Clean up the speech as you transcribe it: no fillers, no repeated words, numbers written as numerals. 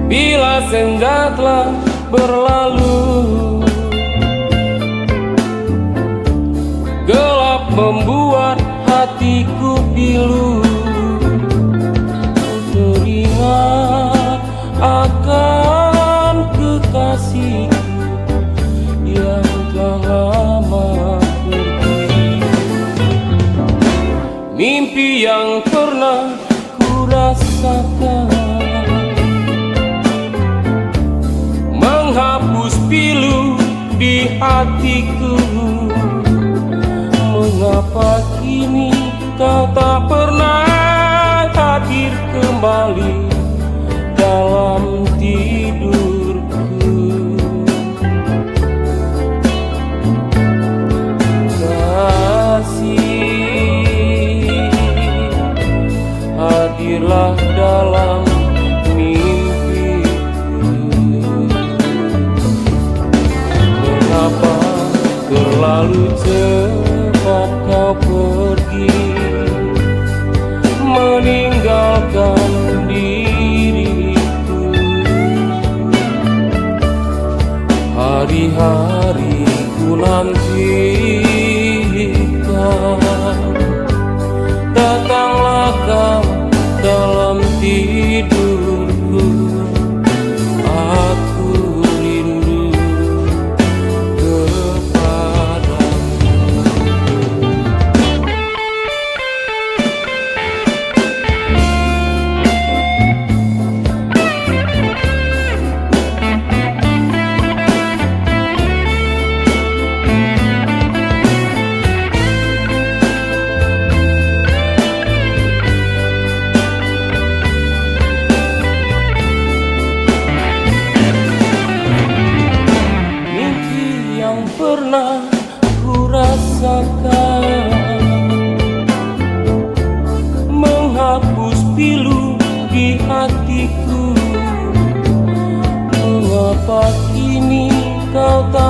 Bila senja telah berlalu, gelap membuat hatiku pilu. Ku teringat akan kekasihku yang telah lama pergi. Mimpi yang pernah ku rasakan menghapus pilu di hatiku. Mengapa kini kau tak pernah hadir kembali dalam tidurku? Kasih, hadirlah dalam terlalu cepat kau pergi, meninggalkan diriku. Hari-hari ku nantikan, datanglah kau dalam tidurku. Aku rindu pernah ku rasakan, menghapus pilu di hatiku. Mengapa kini kau tak